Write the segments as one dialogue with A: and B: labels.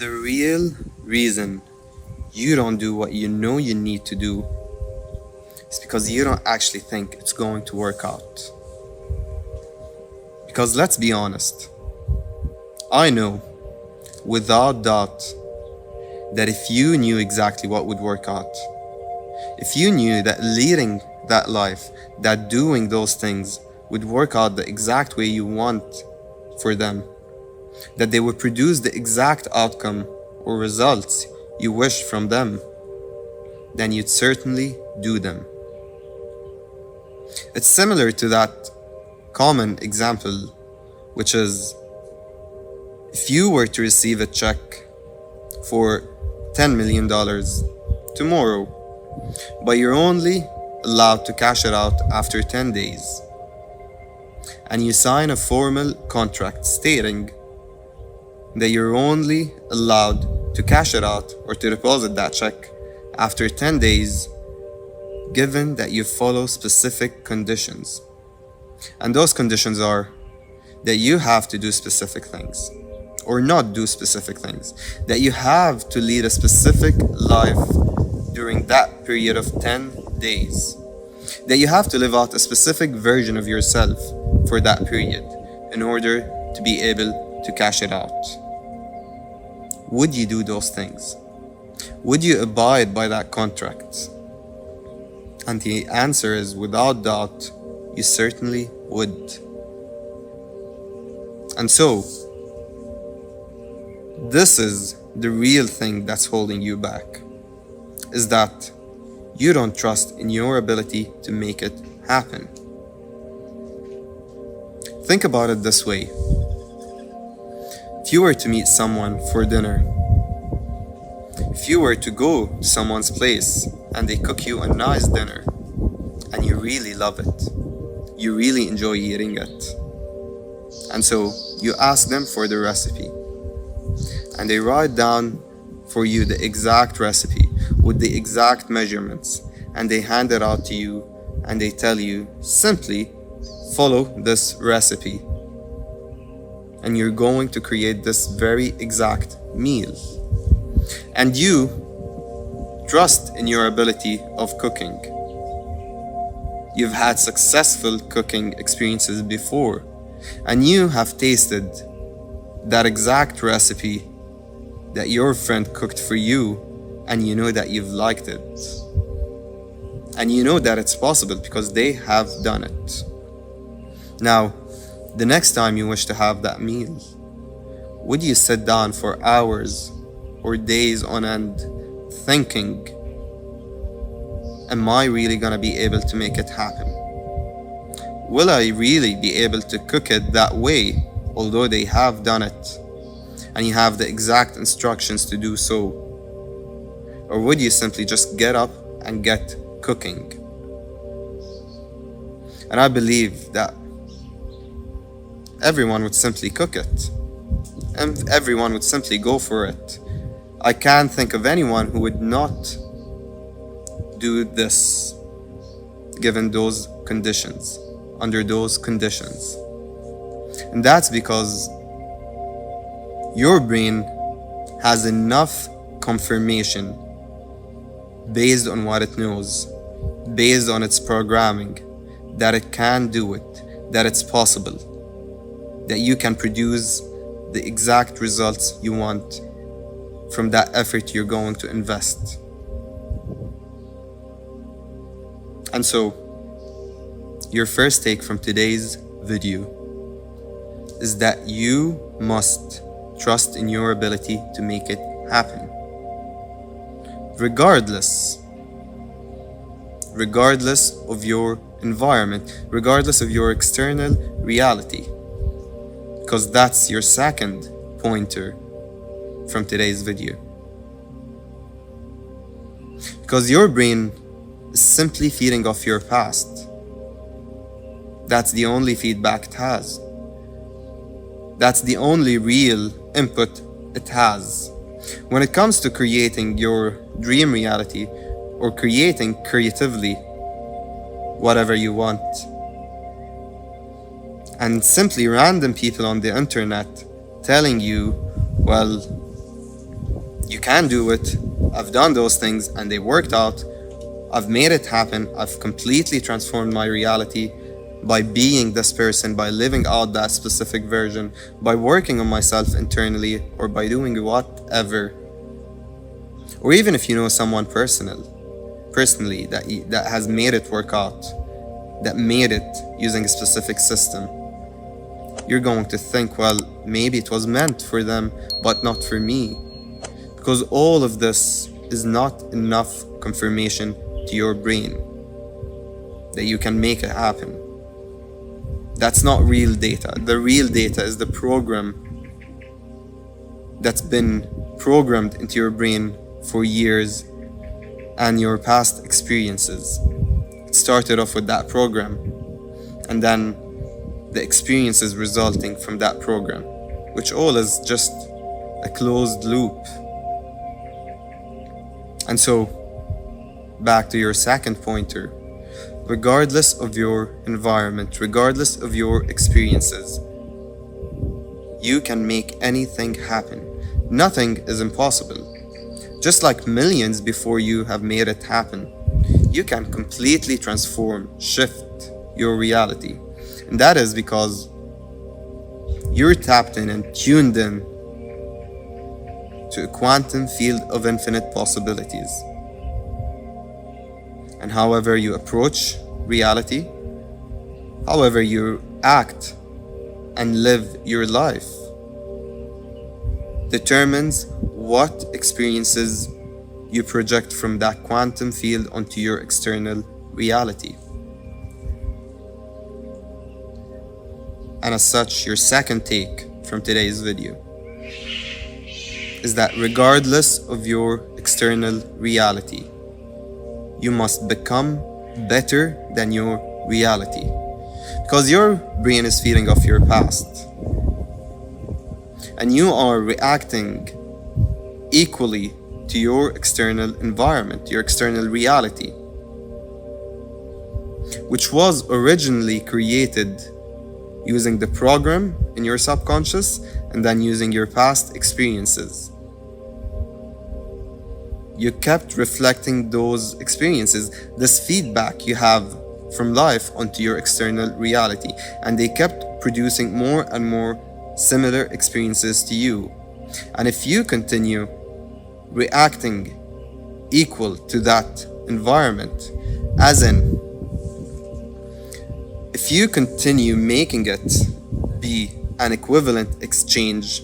A: The real reason you don't do what you know you need to do is because you don't actually think it's going to work out. Because let's be honest, I know without doubt that if you knew exactly what would work out, if you knew that leading that life, that doing those things would work out the exact way you want for them, that they would produce the exact outcome or results you wish from them, then you'd certainly do them. It's similar to that common example, which is if you were to receive a check for $10 million tomorrow, but you're only allowed to cash it out after 10 days, and you sign a formal contract stating that you're only allowed to cash it out or to deposit that check after 10 days, given that you follow specific conditions. And those conditions are that you have to do specific things or not do specific things, that you have to lead a specific life during that period of 10 days, that you have to live out a specific version of yourself for that period in order to be able to cash it out. Would you do those things? Would you abide by that contract? And the answer is, without doubt, you certainly would. And so, this is the real thing that's holding you back, is that you don't trust in your ability to make it happen. Think about it this way. If you were to meet someone for dinner, if you were to go to someone's place and they cook you a nice dinner and you really love it, you really enjoy eating it, and so you ask them for the recipe and they write down for you the exact recipe with the exact measurements, and they hand it out to you and they tell you, simply follow this recipe and you're going to create this very exact meal. And you trust in your ability of cooking. You've had successful cooking experiences before, and you have tasted that exact recipe that your friend cooked for you, and you know that you've liked it. And you know that it's possible because they have done it. Now, the next time you wish to have that meal, would you sit down for hours or days on end thinking, am I really gonna be able to make it happen? Will I really be able to cook it that way, although they have done it and you have the exact instructions to do so? Or would you simply just get up and get cooking? And I believe that everyone would simply cook it, and everyone would simply go for it. I can't think of anyone who would not do this given those conditions, under those conditions. And that's because your brain has enough confirmation based on what it knows, based on its programming, that it can do it, that it's possible, that you can produce the exact results you want from that effort you're going to invest. And so, your first take from today's video is that you must trust in your ability to make it happen. Regardless of your environment, regardless of your external reality. Because that's your second pointer from today's video. Because your brain is simply feeding off your past. That's the only feedback it has. That's the only real input it has. When it comes to creating your dream reality or creating creatively whatever you want, and simply random people on the internet telling you, well, You can do it. I've done those things and they worked out. I've made it happen. I've completely transformed my reality by being this person, by living out that specific version, by working on myself internally, or by doing whatever. Or even if you know someone personally that has made it work out, that made it using a specific system, you're going to think, well, maybe it was meant for them, but not for me. Because all of this is not enough confirmation to your brain that you can make it happen. That's not real data. The real data is the program that's been programmed into your brain for years and your past experiences. It started off with that program, and then the experiences resulting from that program, which all is just a closed loop. And so, back to your second pointer, regardless of your environment, regardless of your experiences, you can make anything happen. Nothing is impossible. Just like millions before you have made it happen, you can completely transform, shift your reality. And that is because you're tapped in and tuned in to a quantum field of infinite possibilities. And however you approach reality, however you act and live your life, determines what experiences you project from that quantum field onto your external reality. And as such, your second take from today's video is that regardless of your external reality, you must become better than your reality. Because your brain is feeding off your past. And you are reacting equally to your external environment, your external reality, which was originally created using the program in your subconscious and then using your past experiences. You kept reflecting those experiences, this feedback you have from life onto your external reality, and they kept producing more and more similar experiences to you. And if you continue reacting equal to that environment, as in, if you continue making it be an equivalent exchange,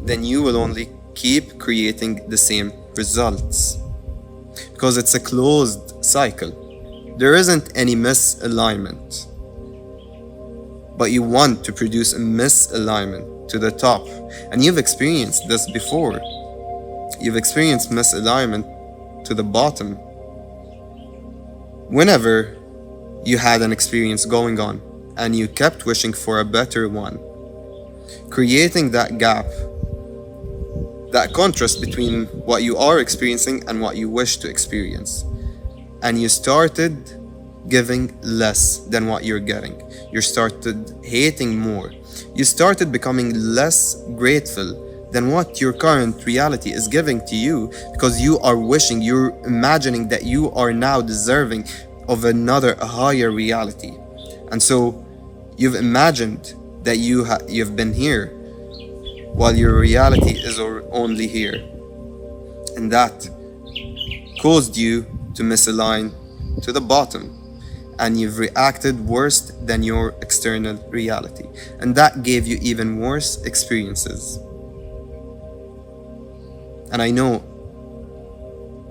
A: then you will only keep creating the same results. Because it's a closed cycle. There isn't any misalignment. But you want to produce a misalignment to the top. And you've experienced this before. You've experienced misalignment to the bottom. Whenever you had an experience going on and you kept wishing for a better one, creating that gap, that contrast between what you are experiencing and what you wish to experience. And you started giving less than what you're getting. You started hating more. You started becoming less grateful than what your current reality is giving to you, because you are wishing, you're imagining that you are now deserving of a higher reality. And so you've imagined that you've been here while your reality is only here. And that caused you to misalign to the bottom. And you've reacted worse than your external reality. And that gave you even worse experiences. And I know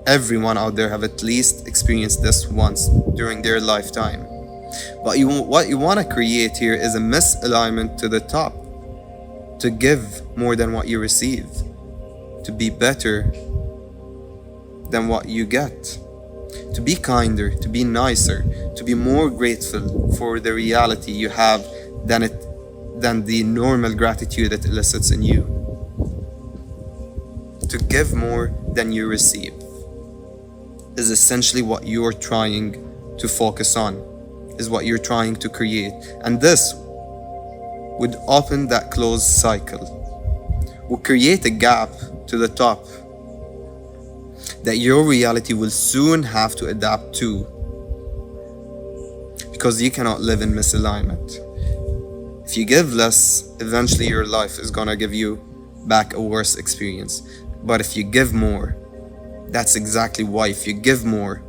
A: everyone out there have at least experienced this once during their lifetime. But what you want to create here is a misalignment to the top. To give more than what you receive. To be better than what you get. To be kinder, to be nicer, to be more grateful for the reality you have than the normal gratitude that elicits in you. To give more than you receive is essentially what you're trying to focus on, is what you're trying to create. And this would open that closed cycle, would create a gap to the top that your reality will soon have to adapt to, because you cannot live in misalignment. If you give less, eventually your life is gonna give you back a worse experience. But if you give more, that's exactly why. If you give more,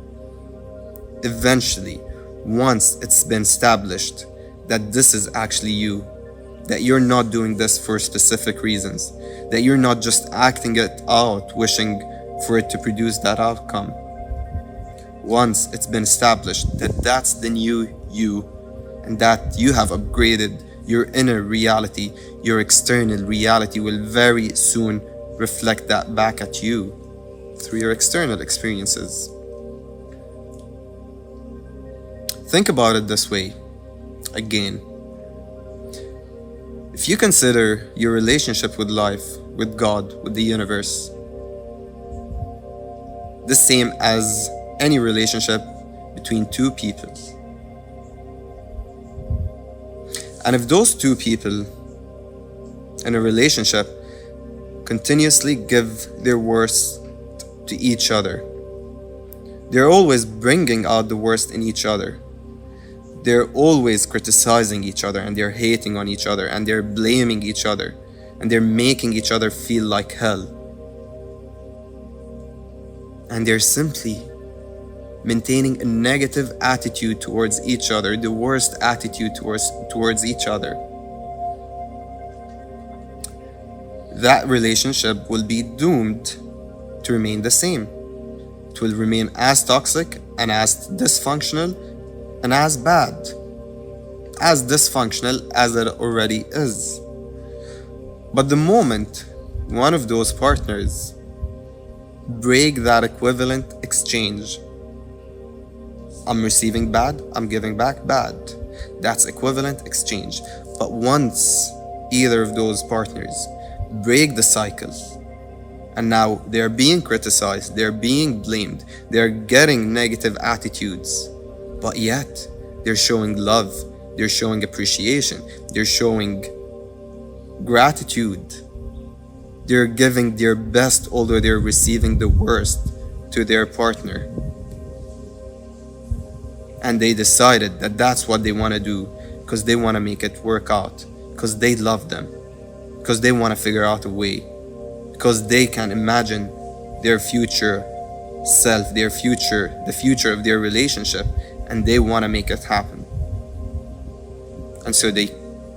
A: eventually, once it's been established that this is actually you, that you're not doing this for specific reasons, that you're not just acting it out, wishing for it to produce that outcome. Once it's been established that that's the new you, and that you have upgraded your inner reality, your external reality will very soon reflect that back at you through your external experiences. Think about it this way again. If you consider your relationship with life, with God, with the universe, the same as any relationship between two people, and if those two people in a relationship continuously give their worst to each other, they're always bringing out the worst in each other. They're always criticizing each other, and they're hating on each other, and they're blaming each other, and they're making each other feel like hell. And they're simply maintaining a negative attitude towards each other, the worst attitude towards each other. That relationship will be doomed to remain the same. It will remain as toxic and as dysfunctional and as bad, as dysfunctional as it already is. But the moment one of those partners break that equivalent exchange, I'm receiving bad, I'm giving back bad, that's equivalent exchange. But once either of those partners break the cycle, and now they're being criticized, they're being blamed, they're getting negative attitudes, but yet they're showing love, they're showing appreciation, they're showing gratitude, they're giving their best although they're receiving the worst to their partner. And they decided that that's what they want to do, because they want to make it work out, because they love them, because they want to figure out a way, because they can imagine their future self, the future of their relationship, and they want to make it happen. And so they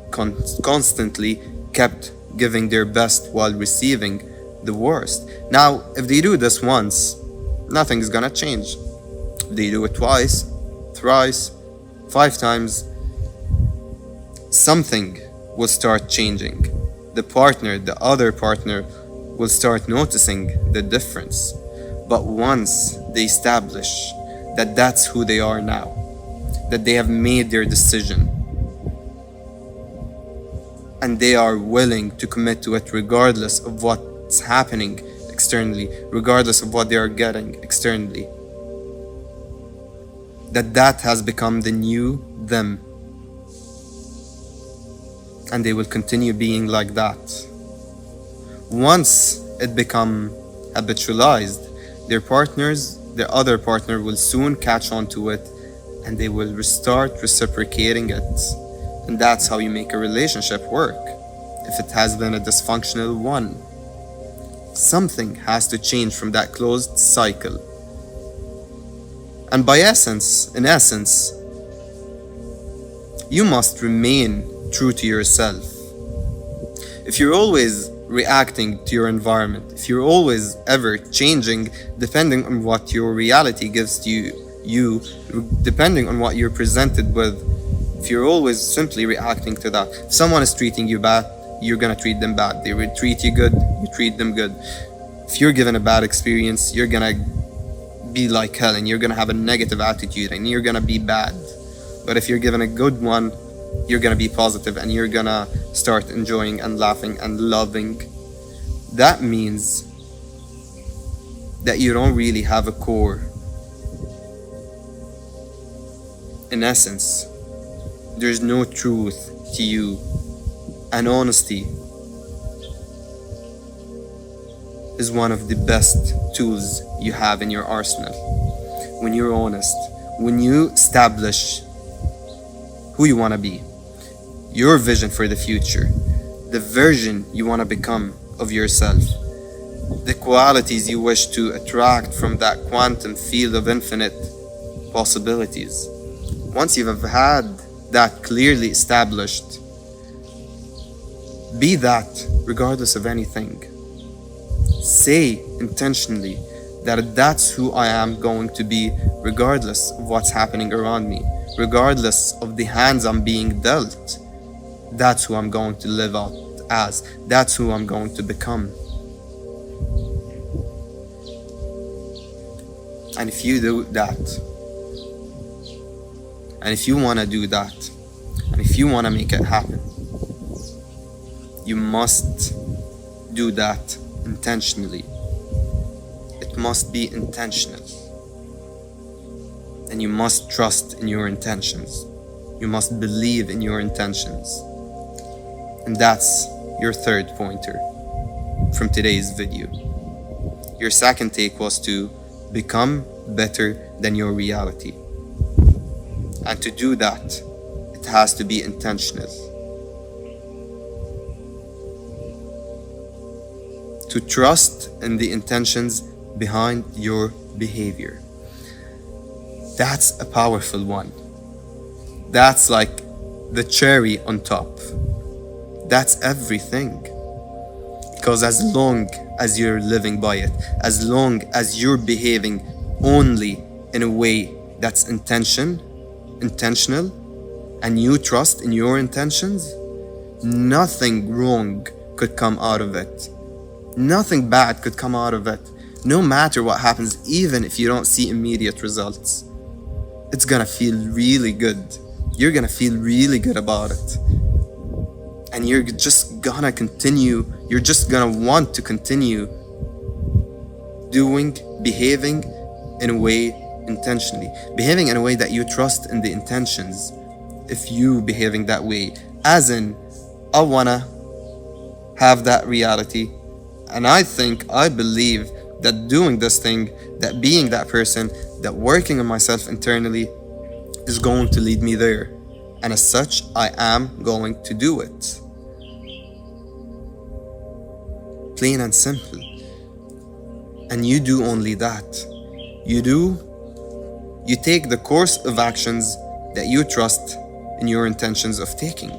A: constantly kept giving their best while receiving the worst. Now, if they do this once, nothing's gonna change. If they do it twice, thrice, 5 times, something will start changing. The other partner will start noticing the difference. But once they establish that that's who they are now, that they have made their decision, and they are willing to commit to it regardless of what's happening externally, regardless of what they are getting externally, that has become the new them, and they will continue being like that. Once it become habitualized, their other partner will soon catch on to it, and they will start reciprocating it. And that's how you make a relationship work. If it has been a dysfunctional one, something has to change from that closed cycle. And in essence, you must remain true to yourself. If you're always reacting to your environment, if you're always ever changing depending on what your reality gives to you, depending on what you're presented with, if you're always simply reacting to that, if someone is treating you bad, you're gonna treat them bad. They will treat you good, you treat them good. If you're given a bad experience, you're gonna be like hell, and you're gonna have a negative attitude, and you're gonna be bad. But if you're given a good one, you're gonna be positive, and you're gonna start enjoying and laughing and loving. That means that you don't really have a core. In essence, there's no truth to you and honesty. is one of the best tools you have in your arsenal. When you're honest, when you establish who you want to be, your vision for the future, the version you want to become of yourself, the qualities you wish to attract from that quantum field of infinite possibilities. Once you have had that clearly established, be that regardless of anything. Say intentionally that that's who I am going to be regardless of what's happening around me, regardless of the hands I'm being dealt. That's who I'm going to live out as. That's who I'm going to become. And if you do that, and if you want to do that, and if you want to make it happen, you must do that intentionally. It must be intentional. And you must trust in your intentions. You must believe in your intentions. And that's your third pointer from today's video. Your second take was to become better than your reality. And to do that, it has to be intentional. To trust in the intentions behind your behavior. That's a powerful one. That's like the cherry on top. That's everything. Because as long as you're living by it, as long as you're behaving only in a way that's intentional, and you trust in your intentions, nothing wrong could come out of it. Nothing bad could come out of it. No matter what happens, even if you don't see immediate results, it's gonna feel really good. You're gonna feel really good about it. And you're just gonna continue, you're just gonna want to continue behaving in a way intentionally. Behaving in a way that you trust in the intentions. If you behaving that way, as in, I wanna have that reality, and I believe that doing this thing, that being that person, that working on myself internally is going to lead me there. And as such, I am going to do it. Plain and simple. And you do only that. You take the course of actions that you trust in your intentions of taking.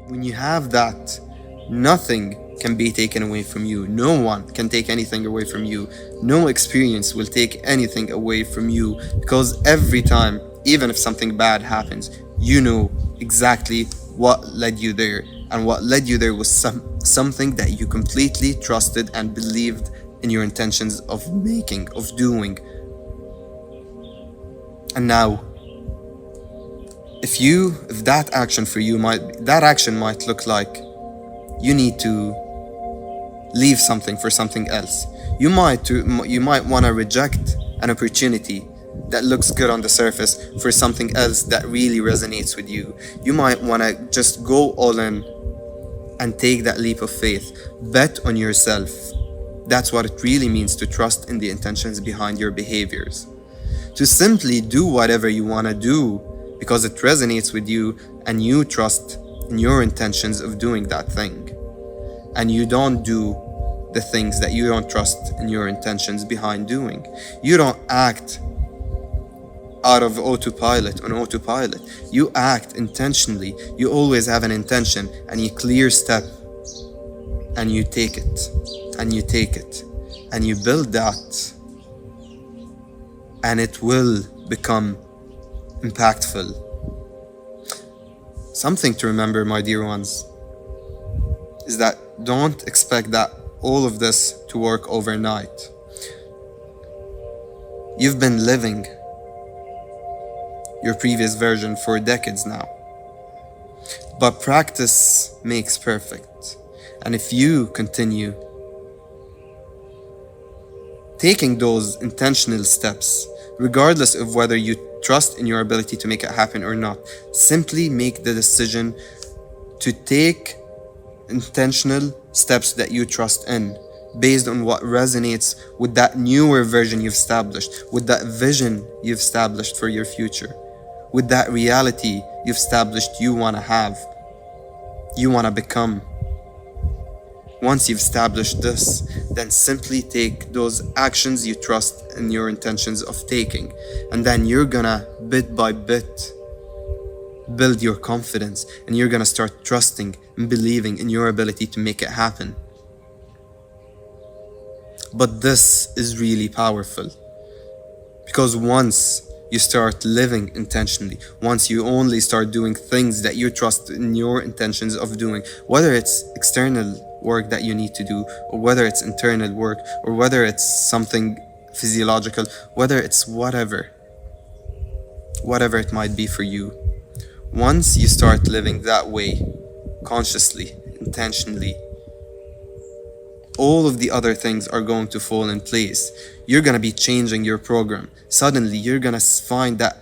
A: When you have that, nothing can be taken away from you. No one can take anything away from you. No experience will take anything away from you, because every time, even if something bad happens, you know exactly what led you there. And what led you there was something that you completely trusted and believed in your intentions of making, of doing. And now, if that action for you might look like you need to leave something for something else. You might want to reject an opportunity that looks good on the surface for something else that really resonates with you. You might want to just go all in and take that leap of faith. Bet on yourself. That's what it really means to trust in the intentions behind your behaviors. To simply do whatever you want to do because it resonates with you and you trust in your intentions of doing that thing. And you don't do the things that you don't trust in your intentions behind doing. You don't act out of on autopilot. You act intentionally. You always have an intention and a clear step, and you take it, and you take it, and you build that, and it will become impactful. Something to remember, my dear ones, is that don't expect that all of this to work overnight. You've been living your previous version for decades now. But practice makes perfect. And if you continue taking those intentional steps, regardless of whether you trust in your ability to make it happen or not, simply make the decision to take intentional steps that you trust in, based on what resonates with that newer version you've established, with that vision you've established for your future, with that reality you've established you want to have, you want to become. Once you've established this, then simply take those actions you trust in your intentions of taking, and then you're gonna bit by bit build your confidence, and you're gonna start trusting and believing in your ability to make it happen. But this is really powerful, because once you start living intentionally, once you only start doing things that you trust in your intentions of doing, whether it's external work that you need to do, or whether it's internal work, or whether it's something physiological, whether it's whatever it might be for you, once you start living that way, consciously, intentionally, all of the other things are going to fall in place. You're going to be changing your program. Suddenly, you're going to find that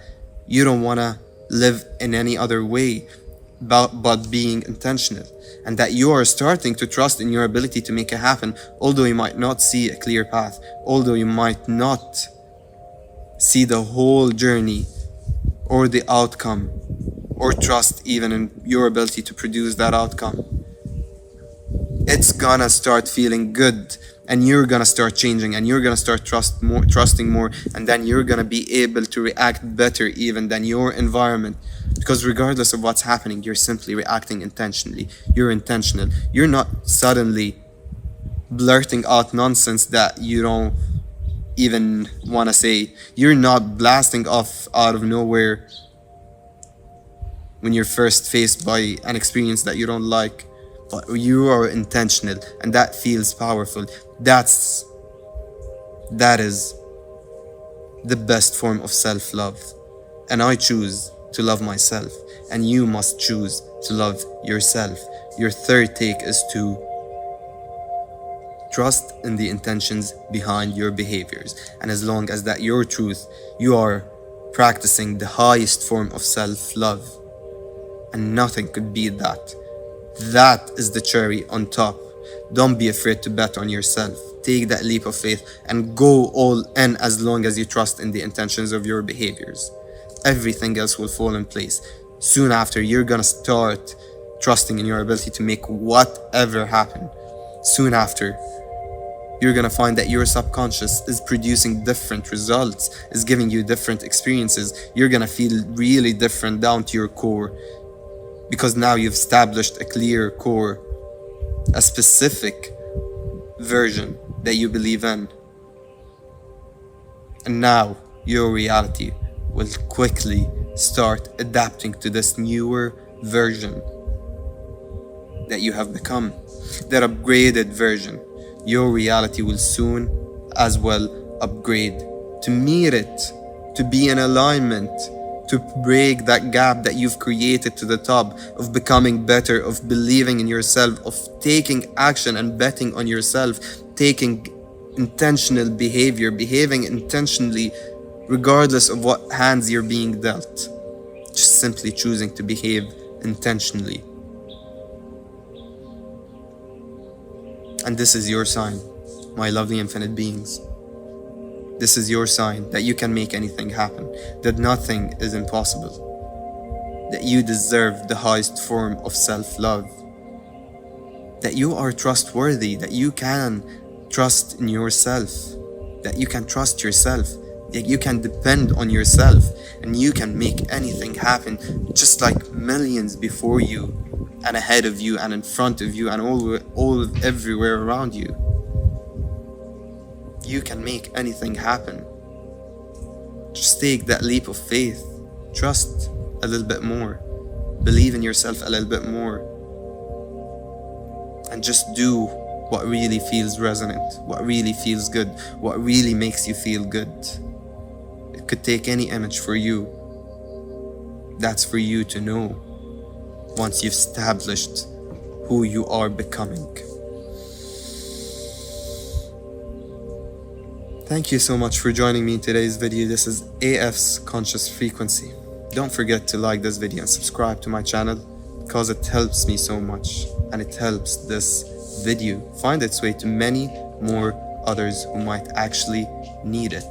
A: you don't want to live in any other way but being intentional. And that you are starting to trust in your ability to make it happen, although you might not see a clear path, although you might not see the whole journey or the outcome, or trust even in your ability to produce that outcome. It's gonna start feeling good, and you're gonna start changing, and you're gonna start trusting more, and then you're gonna be able to react better even than your environment, because regardless of what's happening, you're simply reacting intentionally. You're intentional. You're not suddenly blurting out nonsense that you don't even want to say. You're not blasting off out of nowhere when you're first faced by an experience that you don't like. But you are intentional, and that feels powerful. That is the best form of self-love. And I choose to love myself, and you must choose to love yourself. Your third take is to trust in the intentions behind your behaviors. And as long as that your truth, you are practicing the highest form of self-love, and nothing could beat that. That is the cherry on top. Don't be afraid to bet on yourself. Take that leap of faith and go all in, as long as you trust in the intentions of your behaviors. Everything else will fall in place. Soon after, you're gonna start trusting in your ability to make whatever happen. Soon after, you're gonna find that your subconscious is producing different results, is giving you different experiences. You're gonna feel really different down to your core, because now you've established a clear core, a specific version that you believe in. And now your reality will quickly start adapting to this newer version that you have become, that upgraded version. Your reality will soon as well upgrade to meet it, to be in alignment, to break that gap that you've created to the top, of becoming better, of believing in yourself, of taking action and betting on yourself, taking intentional behavior, behaving intentionally regardless of what hands you're being dealt. Just simply choosing to behave intentionally. And this is your sign, my lovely infinite beings. This is your sign that you can make anything happen, that nothing is impossible, that you deserve the highest form of self-love, that you are trustworthy, that you can trust in yourself, that you can trust yourself, that you can depend on yourself, and you can make anything happen, just like millions before you and ahead of you and in front of you and all everywhere around you. You can make anything happen. Just take that leap of faith. Trust a little bit more. Believe in yourself a little bit more. And just do what really feels resonant, what really feels good, what really makes you feel good. It could take any image for you. That's for you to know once you've established who you are becoming. Thank you so much for joining me in today's video. This is AF's Conscious Frequency. Don't forget to like this video and subscribe to my channel, because it helps me so much, and it helps this video find its way to many more others who might actually need it.